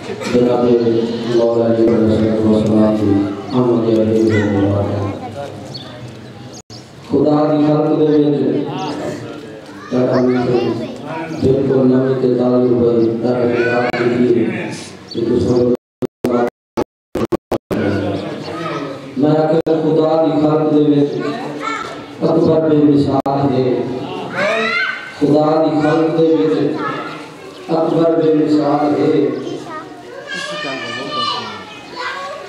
جناب مولا علی وسلام کی آمد علیہ وسلم خدا دی خلق دے وچ بالکل نمی تے تعلق ہوئی تاکہ میں کہ خدا دی خلق دے وچ اکبر بے مثال ہے خدا دی خلق دے وچ اکبر بے مثال ہے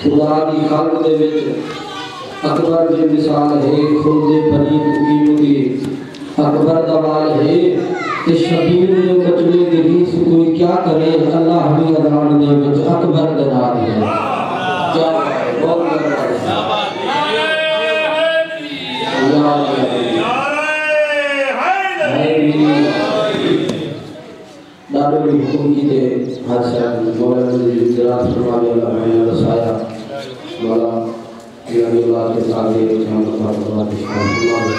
خدا دی خلق دے وچ اکبر بے مثال ہے خلد پنید قیمتی اکبر دوال ہے کہ شبیر نے کچلے دلی سے کوئی کیا کرے اللہ بھی ادران دے وچ اکبر دنا دیا کیا بہت دارو بھی حکم کی دے حادثہ مولا مجھے جرات فرماوی اللہ میں رسایا مولا یعنی اللہ کے تعالی رحمت اللہ فرماوی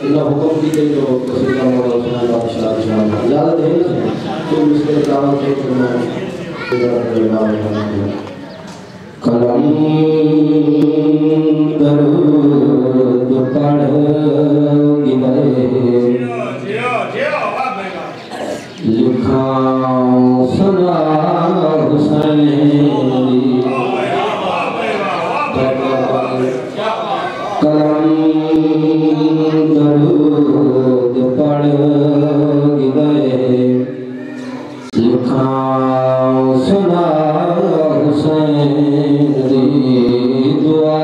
اللہ حکم کی دے جو کسی کا مولا سنائے بادشاہ جانا اجازت ہے کہ اس کے دعوت کے کلم درود پڑھ گئے لکھا سنا حسین کلم درود پڑھ گئے لکھا سنا حسین دعا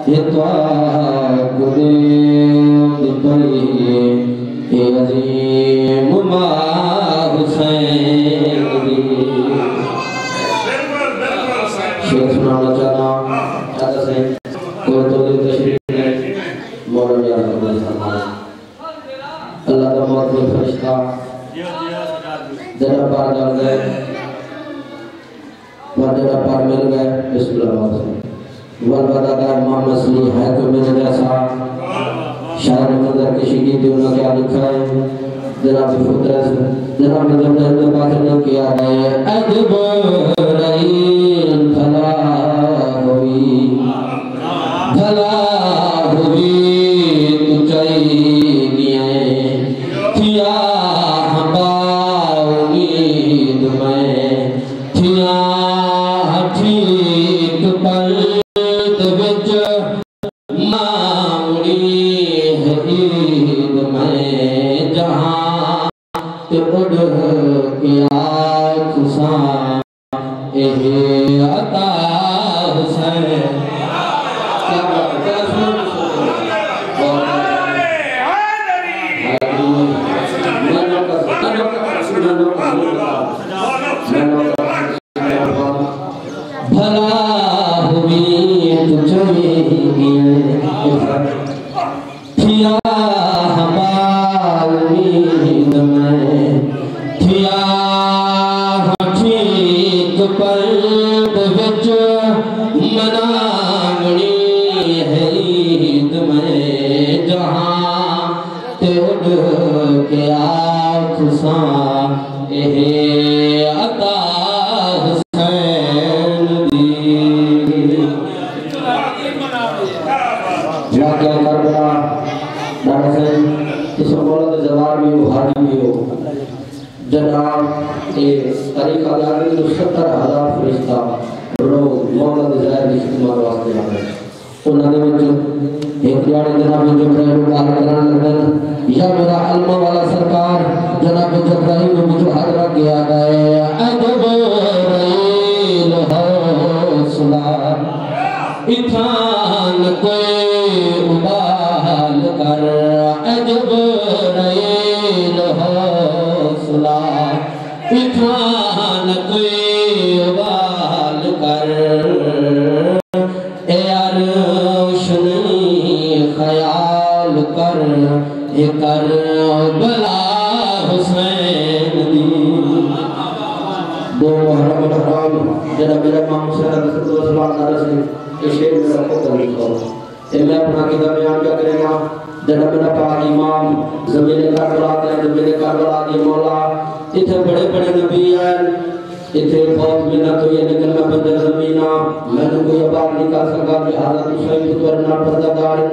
یہ دعا گرے پڑھی اے عظیم ما حسین شیخ سنانا چاہنا چاہتا سے کوئی تو دل تشریف ہے مولا میاں رحمت اللہ اللہ کا موت فرشتہ جنہ پار جان گئے جنہ پار مل گئے بسم اللہ علیہ والبدہ امام مسلی ہے کہ میرے جیسا شاعر مندر کی شکیتی انہوں نے کیا لکھا ہے جناب فطرت جناب جمعہ نے باقر نے کیا ہے ادب رئیل بھلا ہوئی تو چاہیے تھیا ہمبا امید میں تھیا ٹھیک پلد وچ معمولی ہے عید میں جہاں تے اڑ کے آنکھ ساں اے عطا حسین بھلا ہوئی تھیا ہماری میں تھیا ٹھیک پلد وچ منامنی ہے عید میں جہاں تے اڑ کے آنکھ ساں اے عطا جناب طریقہ داری تو 70,000 فرشتہ روز مولا دزائر کی خدمات واسطے آگئے انہوں نے وچ ایک جاڑے جناب جبرائیل پال کران لگن یا میرا علمہ والا سرکار جناب جبرائیل میں مجھو حضرہ کیا گئے عجب رئیل حوصلہ اتھان کوئی ابال کر عجب رئیل حوصلہ اتھان کوئی ابال کر اے عرش نہیں خیال کر اے کر بلا حسین دی دو محرم الحرام جناب میرا امام حسین رضی اللہ عنہ سے یہ شیر میرا خود لکھا اے میں اپنا قیدہ بیان کیا کریں گا جناب میرا پاک امام زمین کربلا دے مولا اتھے بڑے بڑے نبی ہیں اتنے بہت محنت ہوئی ہے لیکن میں بندر زمینہ میں نے کوئی آباد نکال سکا لہذا تو سوئم تو ورنہ پردہ دار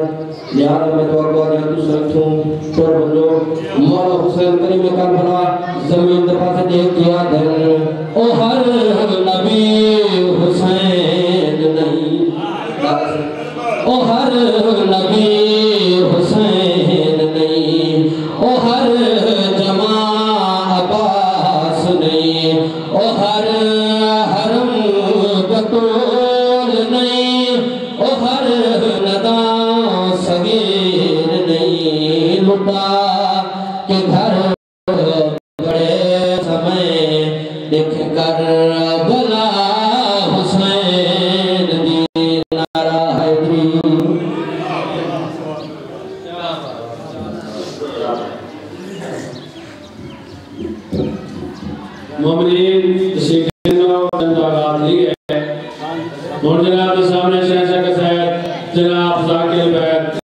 لہذا میں تو اگوا دیا تو سوئم تھوں تو بندو مولا حسین کریم کربلا زمین دفعہ سے دیکھ کیا دن او ہر نبی حسین نہیں او ہر نبی حسین نہیں او ہر جماع عباس نہیں او ہر حرم بطول نہیں او ہر ندا صغیر نہیں لٹا کہ گھر بڑے سمے دیکھ کر بلا حسین دی نعرہ حیدری مومنین سیکھنوں جناب لی ہے اور جناب سامنے شہنشاہ کا سید جناب ذاکر